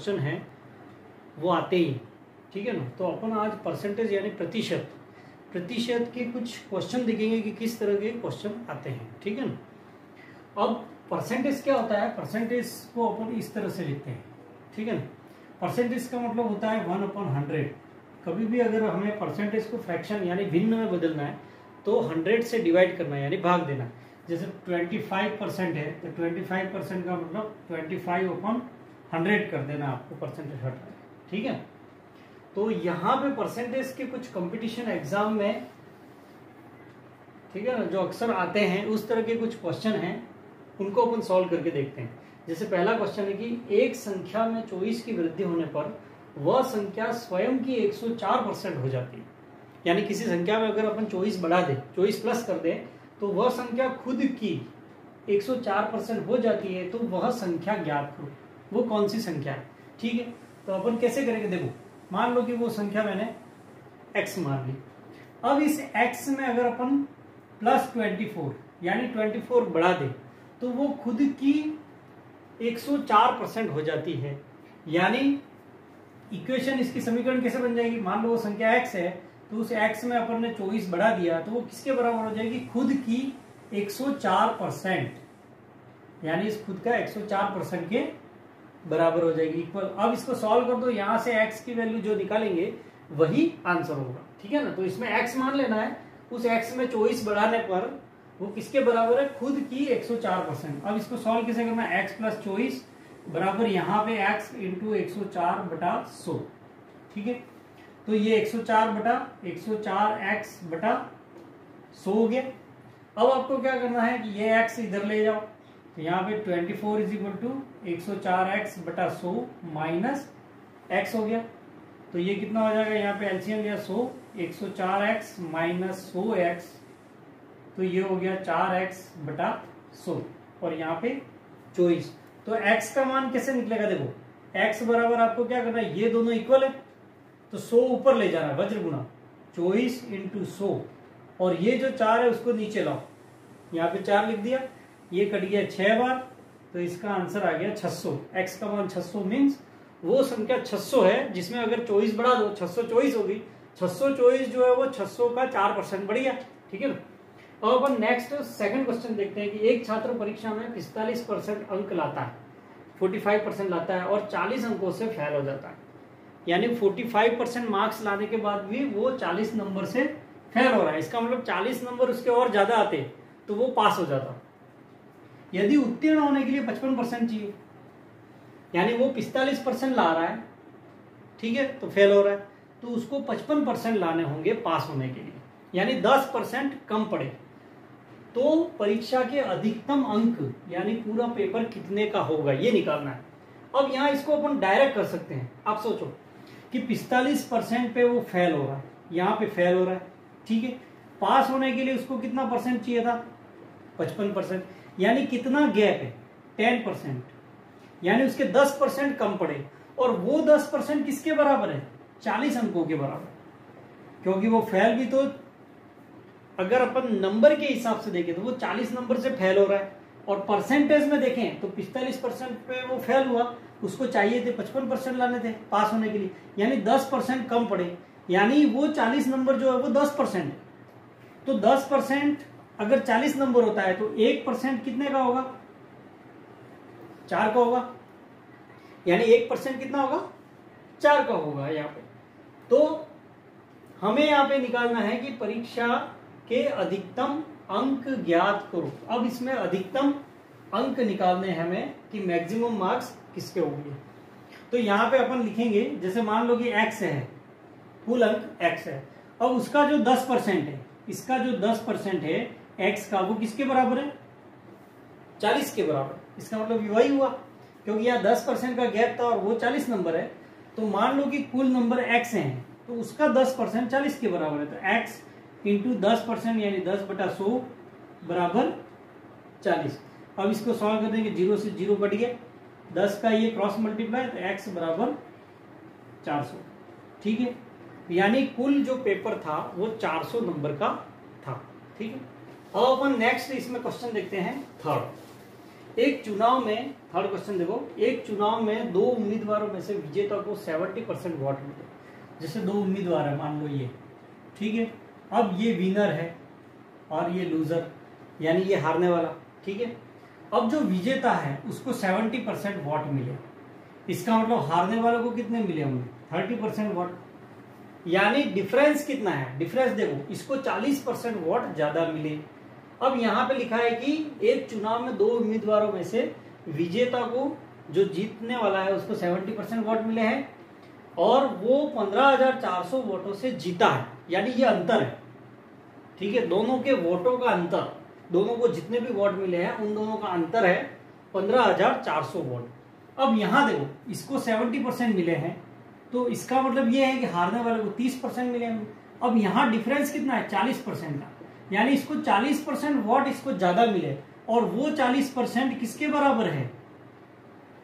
Question हैं वो आते ही, ठीक है ना। तो अपन आज परसेंटेज यानी प्रतिशत के कुछ क्वेश्चन देखेंगे कि किस तरह के क्वेश्चन आते हैं, ठीक है ना। अब परसेंटेज क्या होता है, परसेंटेज को अपन इस तरह से लिखते हैं, ठीक है ना। परसेंटेज का मतलब होता है 1/100। कभी भी अगर हमें परसेंटेज को फ्रैक्शन यानी भिन्न में बदलना है तो 100 से डिवाइड करना है यानी भाग देना। जैसे 25% है तो 25% का मतलब 25/100 कर देना, आपको परसेंटेज हट है, ठीक है। तो यहाँ पे परसेंटेज के कुछ कंपटीशन एग्जाम में, ठीक है ना, जो अक्सर आते हैं उस तरह के कुछ क्वेश्चन हैं, उनको अपन सॉल्व करके देखते हैं। जैसे पहला क्वेश्चन है कि एक संख्या में 24 की वृद्धि होने पर वह संख्या स्वयं की 104% हो जाती है। यानी किसी संख्या में अगर अपन 24 बढ़ा दे, 24 प्लस कर दे, तो वह संख्या खुद की 104% हो जाती है। तो वह संख्या ज्ञात करो, वो कौन सी संख्या है, ठीक है। तो अपन कैसे करेंगे, देखो मान लो कि वो संख्या मैंने x मान ली। अब इस x में अगर अपन +24 यानी 24 बढ़ा दे तो वो खुद की 104% हो जाती है। यानी इक्वेशन, इसकी समीकरण कैसे बन जाएगी, मान लो वो संख्या x है तो उस x में अपन ने 24 बढ़ा दिया तो वो किसके बराबर हो जाएगी, खुद की 104%, यानी इस खुद का 104% के बराबर हो जाएगी, इक्वल। अब इसको सॉल्व कर दो, यहां से x की वैल्यू जो निकालेंगे वही आंसर होगा, ठीक है ना। तो इसमें x मान लेना है, उस x में 24 बढ़ाने पर वो किसके बराबर है, खुद की 104%। अब इसको सॉल्व कैसे करना है, x + 24 बराबर यहाँ पे x × 104/100, ठीक है। तो ये 104/100x/100 हो गया। अब आपको क्या करना है कि ये x इधर ले जाओ, तो यहाँ पे 24 = 104x/100 माइनस x हो गया। तो ये कितना हो जाएगा, यहाँ पे एलसीएम लिया 100, 104x माइनस 100x, तो ये हो गया 4x/100 और यहाँ पे 24। तो x का मान कैसे निकलेगा, देखो x बराबर आपको क्या करना है, ये दोनों इक्वल है तो 100 ऊपर ले जाना है, वज्र गुणा 24 × 100, और ये जो 4 है उसको नीचे लाओ, यहाँ पे 4 लिख दिया, ये कट गया 6 बार, तो इसका आंसर आ गया 600। x का मान 600 मीन्स वो संख्या 600 है जिसमें अगर 24 बढ़ा दो 624 होगी। 624 जो है वो 600 का 4% बढ़ गया, ठीक है ना। अब अपन नेक्स्ट सेकंड क्वेश्चन देखते हैं कि एक छात्र परीक्षा में 45% अंक लाता है, 45% लाता है और 40 अंकों से फेल हो जाता है। यानी 45% मार्क्स लाने के बाद भी वो 40 नंबर से फेल हो रहा है। इसका मतलब 40 नंबर उसके और ज्यादा आते तो वो पास हो जाता। यदि उत्तीर्ण होने के लिए 55% चाहिए, यानी वो 45% ला रहा है, ठीक है, तो फेल हो रहा है, तो उसको 55% लाने होंगे पास होने के लिए, यानी 10% कम पड़े। तो परीक्षा के अधिकतम अंक यानी पूरा पेपर कितने का होगा ये निकालना है। अब यहाँ इसको अपन डायरेक्ट कर सकते हैं। आप सोचो कि 45% पे वो फेल हो रहा है, यहाँ पे फेल हो रहा है, ठीक है। पास होने के लिए उसको कितना परसेंट चाहिए था, 55%, यानी कितना गैप है, 10%, यानी उसके 10% कम पड़े। और वो 10% किसके बराबर है, 40 अंकों के बराबर, क्योंकि वो फेल भी तो अगर अपन नंबर के हिसाब से देखें तो वो 40 नंबर से फेल हो रहा है, और परसेंटेज में देखें तो 45% पे वो फेल हुआ, उसको चाहिए थे 55% लाने थे पास होने के लिए, यानी 10% कम पड़े, यानी वो 40 नंबर जो है वो 10% है। तो 10% अगर 40 नंबर होता है तो 1% कितने का होगा, 4 का होगा, यानी 1% कितना होगा, 4 का होगा यहाँ पे। तो हमें यहाँ पे निकालना है कि परीक्षा के अधिकतम अंक ज्ञात करो। अब इसमें अधिकतम अंक निकालने हैं हमें कि मैक्सिमम मार्क्स किसके होंगे। तो यहाँ पे अपन लिखेंगे, जैसे मान लो कि x है, कुल अंक x है, अब उसका जो 10% है, इसका जो 10% है x का, वो किसके बराबर है, 40 के बराबर। इसका मतलब वही हुआ, क्योंकि यहाँ 10% का गैप था और वो 40 नंबर है। तो मान लो कि कुल नंबर x है तो उसका 10% 40 के बराबर है, तो x × 10% यानी 10/100 बराबर 40। अब इसको सॉल्व कर देंगे, 0 से 0 कट गया, 10 का ये क्रॉस मल्टीप्लाई, तो x बराबर 400, ठीक है। यानी कुल जो पेपर था वो 400 नंबर का था, ठीक है। अब अपन नेक्स्ट इसमें क्वेश्चन देखते हैं थर्ड। एक चुनाव में, थर्ड क्वेश्चन देखो, एक चुनाव में 2 उम्मीदवारों में से विजेता को 70% वोट मिले। जैसे 2 उम्मीदवार है, मान लो ये, ठीक है। अब ये विनर है और ये लूजर, यानी ये हारने वाला, ठीक है। अब जो विजेता है उसको 70% वोट मिले, इसका मतलब हारने वालों को कितने मिले होंगे? 30% वोट। यानी डिफरेंस कितना है? डिफरेंस देखो, इसको 40% वोट ज्यादा मिले। अब यहां पे लिखा है कि एक चुनाव में 2 उम्मीदवारों में से विजेता को, जो जीतने वाला है, उसको 70% वोट मिले हैं और वो 15,400 वोटों से जीता है। यानी ये अंतर है, ठीक है, दोनों के वोटों का अंतर, दोनों को जितने भी वोट मिले हैं उन दोनों का अंतर है 15,400 वोट। अब यहां देखो, इसको 70% मिले हैं, तो इसका मतलब ये है कि हारने वाले को 30% मिले हैं। अब यहां डिफरेंस कितना है? 40% का, यानी इसको 40% वोट इसको ज्यादा मिले और वो 40% किसके बराबर है?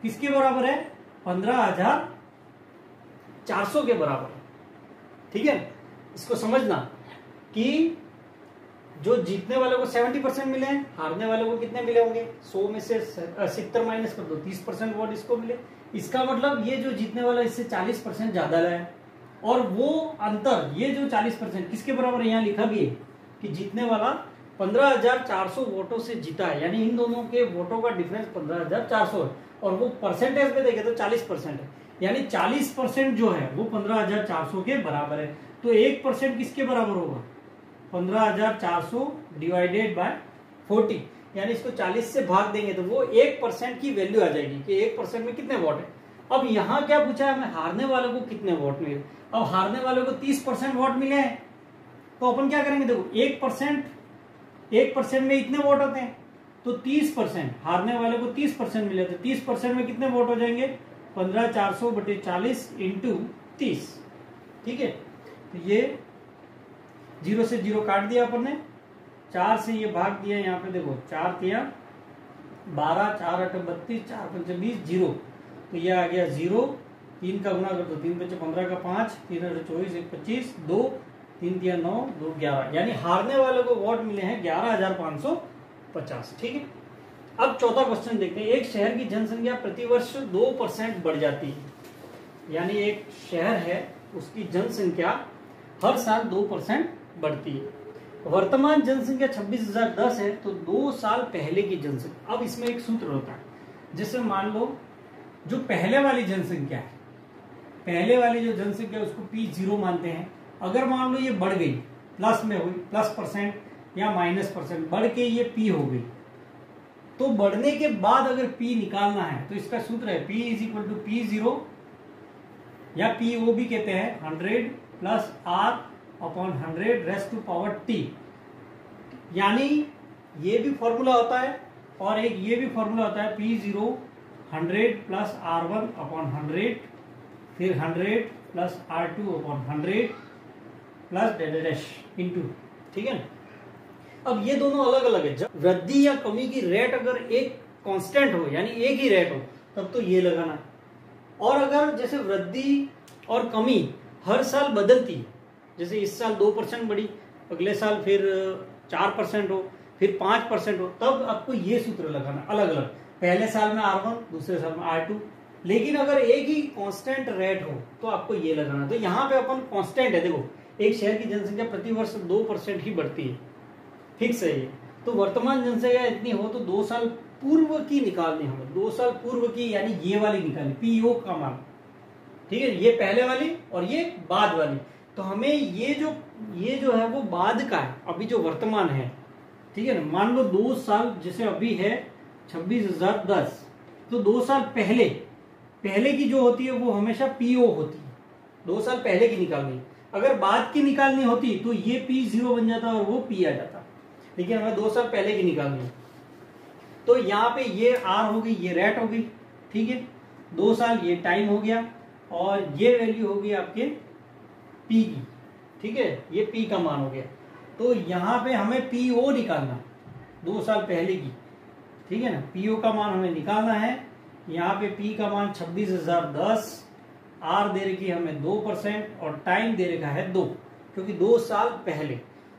किसके बराबर है? 15,400 के बराबर है, ठीक है। इसको समझना कि जो जीतने वाले को 70% मिले हैं, हारने वाले को कितने मिले होंगे? 100 में से 70 माइनस कर दो, 30% वोट इसको मिले। इसका मतलब ये जो जीतने वाला इससे 40% ज्यादा लाया, और वो अंतर, ये जो 40% किसके बराबर है? यहाँ लिखा भी है कि जीतने वाला 15,400 वोटों से जीता है, यानी इन दोनों के वोटों का डिफरेंस 15,400 है, और वो परसेंटेज में देखे तो 40% है, यानी 40% जो है वो 15,400 के बराबर है। तो 1% किसके बराबर होगा? 15,400 डिवाइडेड बाय 40, यानी इसको 40 से भाग देंगे तो वो 1% की वैल्यू आ जाएगी कि 1% में कितने वोट है। अब यहाँ क्या पूछा है हमें? हारने वाले को कितने वोट मिले। अब हारने वाले को 30% वोट मिले हैं, तो अपन क्या करेंगे? देखो, 1% में इतने वोट होते हैं, तो 30%, हारने वाले को 30% मिले, तो 30% में कितने वोट हो जाएंगे? 15,400 बटे 40 इंटू 30, ठीक है। तो ये 0 से 0 काट दिया अपन ने, 4 से ये भाग दिया, यहाँ पे देखो 4 तिया 12, 4 8 32, 4 5 20, 0, तो ये आ गया 0। 3 का गुना कर दो, 3 5 15 का 5, 3 8 24, 1 25, 2 3 तिया 9, 2 11, यानी हारने वाले को वोट मिले हैं 11,550, ठीक है। अब चौथा क्वेश्चन देखते हैं। एक शहर की जनसंख्या प्रतिवर्ष 2% बढ़ जाती है, यानी एक शहर है उसकी जनसंख्या हर साल 2% बढ़ती है। वर्तमान जनसंख्या 26,010 है, तो 2 साल पहले की जनसंख्या। अब इसमें एक सूत्र होता है, जैसे मान लो जो पहले वाली जनसंख्या है, पहले वाली जो जनसंख्या उसको P0 मानते हैं। अगर मान लो ये बढ़ गई, प्लस में हुई, +% या -% बढ़ के ये P हो गई, तो बढ़ने के बाद अगर P निकालना है तो इसका सूत्र है P = P0 या PO भी कहते हैं, 100 + R/100⁻T, यानी ये भी फॉर्मूला होता है और एक ये भी फॉर्मूला होता है P0 100 + R1/100, फिर 100 + R2/100 प्लस इंटू, ठीक है। अब ये दोनों अलग अलग है। जब वृद्धि या कमी की रेट अगर एक कांस्टेंट हो, यानी एक ही रेट हो, तब तो ये लगाना। और अगर जैसे वृद्धि और कमी हर साल बदलती है, जैसे इस साल 2% बढ़ी, अगले साल फिर 4% हो, फिर 5% हो, तब आपको ये सूत्र लगाना अलग अलग। पहले साल में R1, दूसरे साल में R2। लेकिन अगर एक ही कांस्टेंट रेट हो तो आपको ये लगाना। तो यहाँ पे अपन कांस्टेंट है, देखो एक शहर की जनसंख्या प्रतिवर्ष 2% ही बढ़ती है, फिक्स है ये। तो वर्तमान जनसंख्या इतनी हो तो 2 साल पूर्व की निकालनी हमें, 2 साल पूर्व की, यानी ये वाली निकालनी, PO का मान, ठीक है। ये पहले वाली और ये बाद वाली। तो हमें ये जो है वो बाद का है, अभी जो वर्तमान है, ठीक है ना। मान लो 2 साल, जैसे अभी है 26,010, तो 2 साल पहले की जो होती है वो हमेशा PO होती है, 2 साल पहले की निकालनी। अगर बाद की निकालनी होती तो ये P0 बन जाता और वो P आ जाता, लेकिन हमें 2 साल पहले की निकालनी है। तो यहाँ पे ये R हो गई, ये रेट हो गई, ठीक है। 2 साल ये टाइम हो गया, और ये वैल्यू होगी आपके P की, ठीक है, ये P का मान हो गया। तो यहाँ पे हमें PO निकालना, 2 साल पहले की, ठीक है ना। PO का मान हमें निकालना है। यहाँ पे P का मान 26,010, R दे रखी है हमें 2% और टाइम दे रखा है 2, क्योंकि 2 साल पहले।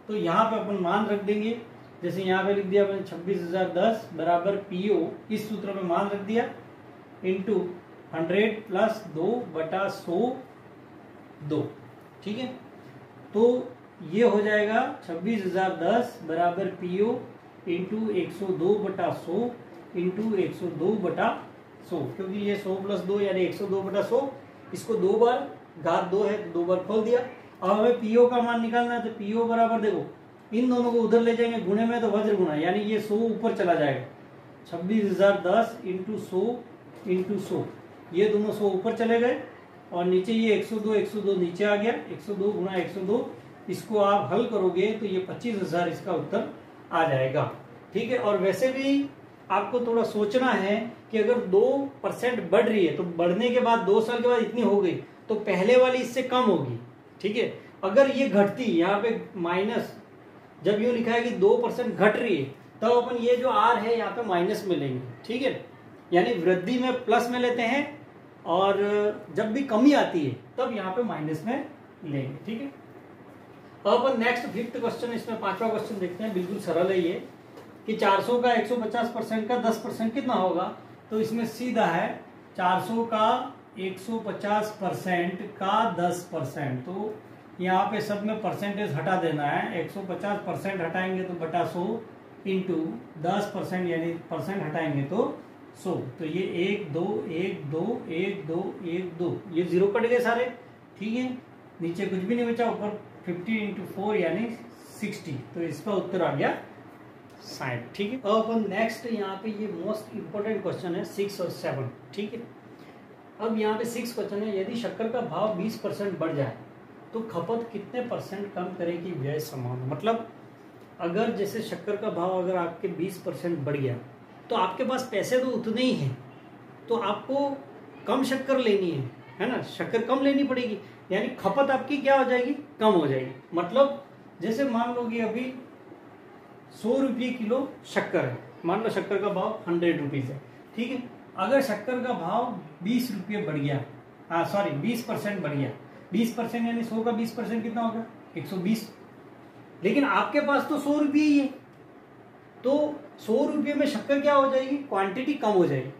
तो यहाँ पे अपन मान रख देंगे जैसे यहाँ पे लिख दिया मैंने 26,010 बराबर पीओ, इस सूत्र में मान रख दिया, इंटू 100 प्लस 2/100 ठीक है। तो ये हो जाएगा 26,010 बराबर पीओ इंटू 102/100 इंटू 102/100, क्योंकि ये 100 प्लस 2 यानी 102/100, इसको 2 बार, घात 2 है तो 2 बार खोल दिया। अब हमें पीओ का मान निकालना है, तो पीओ बराबर देखो इन दोनों को उधर ले जाएंगे, गुणे में तो वज्र गुणा, यानी ये 100 ऊपर चला जाएगा, 26,010 इंटू 100 इंटू 100, ये दोनों 100 ऊपर चले गए, और नीचे ये 102 नीचे आ गया, 102 गुणा 102, इसको आप हल करोगे तो ये 25,000 इसका उत्तर आ जाएगा। ठीक है। और वैसे भी आपको थोड़ा सोचना है कि अगर 2% बढ़ रही है तो बढ़ने के बाद 2 साल के बाद इतनी हो गई तो पहले वाली इससे कम होगी। ठीक है। अगर ये घटती, यहाँ पे माइनस, जब यूं लिखा है कि 2% घट रही है, तब अपन ये जो आर है यहाँ पे माइनस में लेंगे। ठीक है। यानी वृद्धि में प्लस में लेते हैं, और जब भी कमी आती है तब यहाँ पे माइनस में लेंगे। ठीक है। अब अपन नेक्स्ट 5th क्वेश्चन, इसमें 5वां क्वेश्चन देखते हैं। बिल्कुल सरल है ये, कि 400 का 150% का 10% कितना होगा। तो इसमें सीधा है 400 का 150% का 10%, तो यहाँ पे सब में परसेंटेज हटा देना है। 150% हटाएंगे तो बटा 100 इंटू 10% यानी परसेंट हटाएंगे तो 100, तो ये 1 2 1 2 1 2 1 2, ये 0 कट गए सारे। ठीक है। नीचे कुछ भी नहीं बचा, ऊपर 50 इंटू 4 यानी 60, तो इसका उत्तर आ गया 60। ठीक है। अब अपन नेक्स्ट यहाँ पे ये मोस्ट इंपोर्टेंट क्वेश्चन है 6 और 7। ठीक है। अब यहाँ पे 6 क्वेश्चन है, यदि शक्कर का भाव 20% बढ़ जाए तो खपत कितने % कम करेगी व्यय समान। मतलब अगर जैसे शक्कर का भाव अगर आपके 20% बढ़ गया तो आपके पास पैसे तो उतने ही हैं, तो आपको कम शक्कर लेनी है ना, शक्कर कम लेनी पड़ेगी, यानी खपत आपकी क्या हो जाएगी, कम हो जाएगी। मतलब जैसे मान लो कि अभी 100 रुपये किलो शक्कर है, मान लो शक्कर का भाव 100 रुपीज है। ठीक है। अगर शक्कर का भाव 20 रुपये बढ़ गया, 20% बढ़ गया, 20% यानी 100 का 20% कितना होगा, 120। लेकिन आपके पास तो 100 रुपये ही है, तो 100 रुपये में शक्कर क्या हो जाएगी, क्वांटिटी कम हो जाएगी,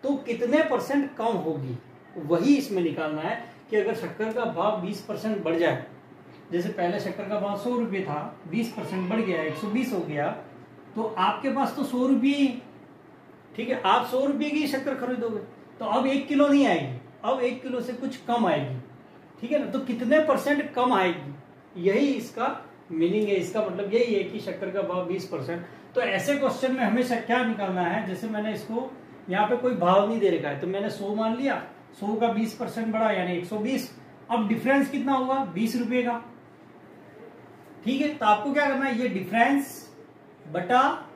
तो कितने % कम होगी, वही इसमें निकालना है। कि अगर शक्कर का भाव 20% बढ़ जाए, जैसे पहले शक्कर का भाव 100 रुपये था, 20% बढ़ गया 120 हो गया, तो आपके पास तो 100 रुपये ही। ठीक है। आप 100 रुपये की शक्कर खरीदोगे तो अब 1 किलो नहीं आएगी, अब 1 किलो से कुछ कम आएगी। ठीक है ना। तो कितने % कम आएगी, यही इसका मीनिंग है। इसका मतलब यही है कि शक्कर का भाव 20%। तो ऐसे क्वेश्चन में हमेशा क्या निकालना है, जैसे मैंने इसको यहाँ पे कोई भाव नहीं दे रखा है, तो मैंने 100 मान लिया, 100 का 20% बढ़ा यानी 120। अब डिफरेंस कितना होगा, 20 रुपये का। ठीक है। तो आपको क्या करना है, ये डिफरेंस बटा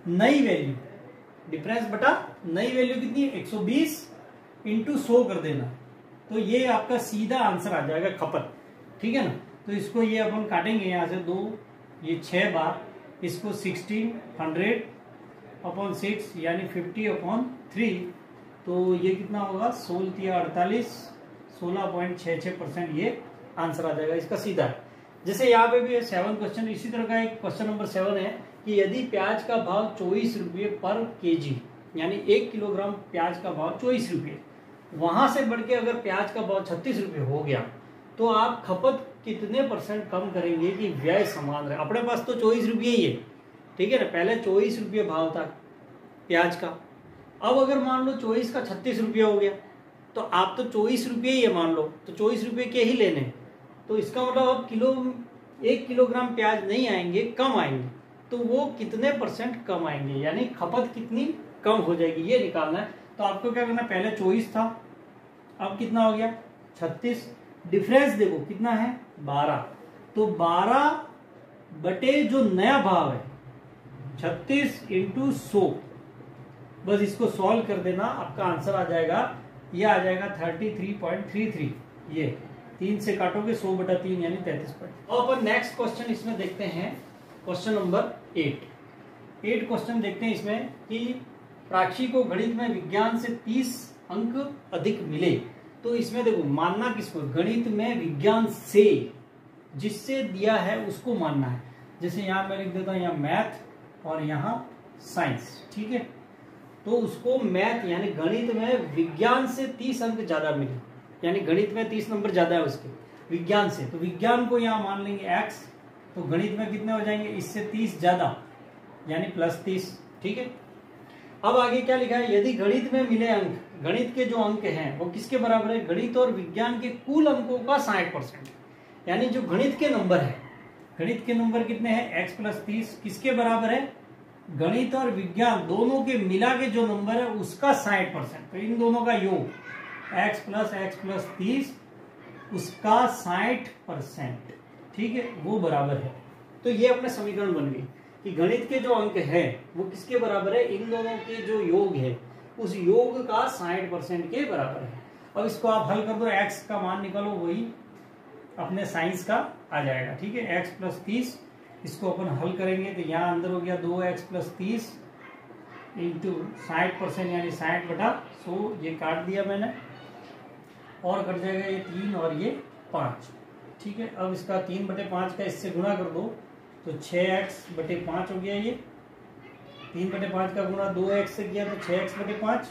नई वैल्यू, डिफरेंस बटा नई वैल्यू कितनी है, 120 इंटू 100 कर देना, तो ये आपका सीधा आंसर आ जाएगा खपत। ठीक है ना। तो इसको ये अपन काटेंगे यहां से 2, ये 6 बार, इसको 1600/6 यानी 50/3, तो ये कितना होगा, 16×48, 16.66% ये आंसर आ जाएगा इसका सीधा। जैसे यहाँ पे भी है 7 क्वेश्चन, इसी तरह का एक क्वेश्चन नंबर 7 है कि यदि प्याज का भाव 24 रुपये पर केजी, यानी 1 किलोग्राम प्याज का भाव 24 रुपये, वहां से बढ़ के अगर प्याज का भाव 36 रुपये हो गया तो आप खपत कितने % कम करेंगे कि व्यय समान रहे। अपने पास तो 24 रुपये ही है। ठीक है ना। पहले 24 रुपये भाव था प्याज का, अब अगर मान लो 24 का 36 रुपये हो गया, तो आप तो 24 रुपये ही है मान लो, तो 24 रुपये के ही लेने, तो इसका मतलब अब 1 किलोग्राम प्याज नहीं आएंगे, कम आएंगे, तो वो कितने % कम आएंगे, यानी खपत कितनी कम हो जाएगी, ये निकालना है। तो आपको क्या करना है, पहले 24 था, अब कितना हो गया 36, डिफरेंस देखो कितना है 12, तो 12 बटे जो नया भाव है 36 इंटू 100, बस इसको सॉल्व कर देना, आपका आंसर आ जाएगा, ये आ जाएगा 33.33। ये 3 से काटोगे 100/3 यानी 33 पॉइंट। अब अपन नेक्स्ट क्वेश्चन इसमें देखते हैं, क्वेश्चन नंबर 8 क्वेश्चन देखते हैं इसमें कि प्राची को गणित में विज्ञान से 30 अंक अधिक मिले। तो इसमें देखो मानना किसको, गणित में विज्ञान से, जिससे दिया है उसको मानना है। जैसे यहाँ मैं लिख देता हूँ यहाँ मैथ और यहाँ साइंस, ठीक है। तो उसको मैथ यानी गणित में विज्ञान से 30 अंक ज्यादा मिले, यानी गणित में 30 नंबर ज्यादा है उसके विज्ञान से, तो विज्ञान को यहाँ मान लेंगे x, तो गणित में कितने हो जाएंगे इससे 30 ज्यादा यानी +30, ठीक है। अब आगे क्या लिखा है, यदि गणित में मिले अंक, गणित के जो अंक हैं वो किसके बराबर है, गणित और विज्ञान के कुल अंकों का 60%, यानी जो गणित के नंबर है, गणित के नंबर कितने हैं x + 30, किसके बराबर है, गणित और विज्ञान दोनों के मिला के जो नंबर है उसका 60%, तो इन दोनों का योग x + 30 उसका 60%, ठीक है, वो बराबर है। तो ये अपने समीकरण बन गई कि गणित के जो अंक है वो किसके बराबर है, इन दोनों के जो योग है उस योग का 60% के बराबर है। अब इसको आप हल कर दो, x का मान निकालो, वही अपने साइंस का आ जाएगा, ठीक है। x + 30 इसको अपन हल करेंगे तो यहाँ अंदर हो गया 2x + 30 इंटू 60% यानी 60/100, ये काट दिया मैंने, और कट जाएगा ये 3 और ये 5, ठीक है। अब इसका 3/5 का इससे गुणा कर दो तो 6x/5 हो गया, ये 3/5 का गुणा 2x से किया तो 6x/5,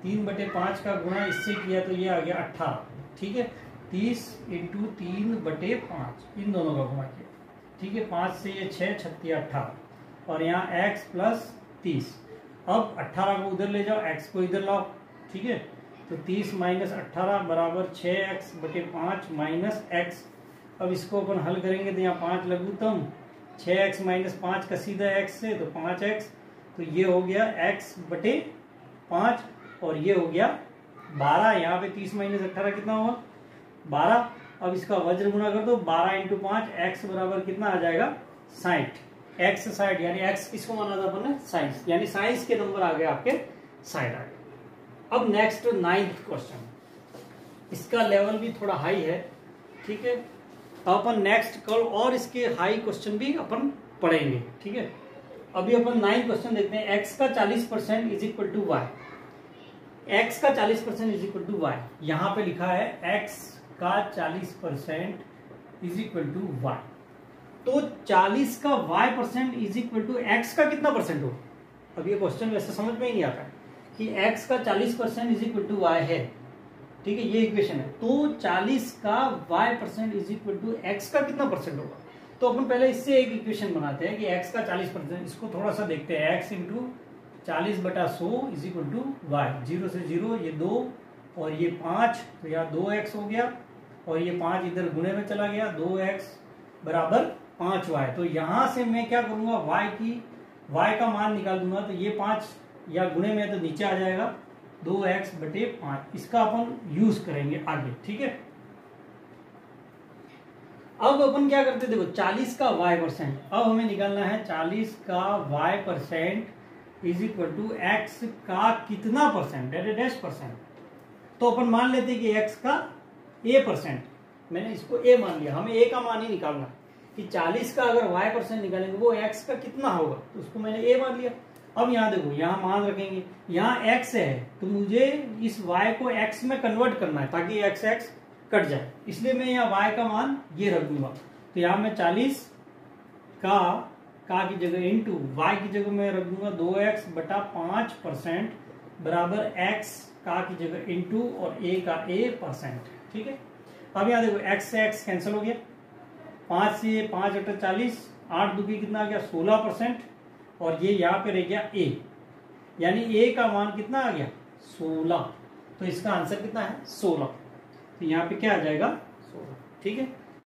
3/5 का गुणा इससे किया तो ये आ गया 18, ठीक है। 30 × 3/5 इन दोनों का गुणा किया, ठीक है। 5 से ये 6, 36, 18 और यहाँ x + 30। अब 18 को उधर ले जाओ, x को इधर लाओ, ठीक है। तो 30 - 18 बराबर 6x/5 - x। अब इसको अपन हल करेंगे तो यहाँ 5 लघुत्तम, 6x - 5 का सीधा x से तो 5x, तो ये हो गया x/5 और ये हो गया 12। यहाँ पे 30 - 18 कितना होगा 12। अब इसका वज्र गुणा कर दो, 12 × 5, x बराबर कितना आ जाएगा 60, x 60 यानी x किसको माना था अपन ने, साइंस, यानी साइंस के नंबर आ गए आपके 60 आ गए। अब नेक्स्ट 9th क्वेश्चन, इसका लेवल भी थोड़ा हाई है, ठीक है। तो अपन नेक्स्ट कल और इसके हाई क्वेश्चन भी अपन पढ़ेंगे, ठीक है। अभी अपन 9th क्वेश्चन देखते हैं, x का 40% = y, x का 40% = y, यहाँ पे लिखा है x का 40% = y, तो 40 का y% = x का कितना परसेंट हो। अब ये क्वेश्चन वैसे समझ में ही नहीं आता कि x का 40% = y है, ठीक है, ये इक्वेशन है, तो 40 का y% = x का कितना परसेंट होगा। तो अपन पहले इससे एक इक्वेशन बनाते हैं कि x का 40%, इसको थोड़ा सा देखते हैं, x × 40/100 = y, 0 से 0 ये 2 और ये 5, तो यहाँ 2x हो गया और ये 5 इधर गुणे में चला गया, 2x = 5y। तो यहां से मैं क्या करूंगा, y का मान निकाल दूंगा, तो ये 5 या गुणे में तो नीचे आ जाएगा 2x/5, इसका अपन यूज करेंगे आगे, ठीक है। अब अपन क्या करते देखो, 40 का y%, अब हमें निकालना है 40 का y% = x का कितना %, तो अपन मान लेते कि x का a%, मैंने इसको a मान लिया, हमें a का मान ही निकालना कि 40 का अगर y% निकालेंगे वो x का कितना होगा, तो उसको मैंने a मान लिया। अब यहाँ देखो, यहाँ मान रखेंगे, यहाँ x है तो मुझे इस y को x में कन्वर्ट करना है ताकि x कट जाए, इसलिए मैं यहाँ y का मान ये रख दूंगा। तो यहाँ मैं 40 का की जगह इंटू y की जगह मैं रख दूंगा 2x/5% बराबर x का की जगह इंटू और a का a%, ठीक है। अब यहाँ देखो x से x कैंसिल हो गया, 5 से 5 × 40, 8 दूनी कितना आ गया 16%, और ये यहाँ पे रह गया a, यानी a का मान कितना आ गया 16, तो इसका आंसर कितना है 16, तो यहाँ पे क्या आ जाएगा 16, ठीक है।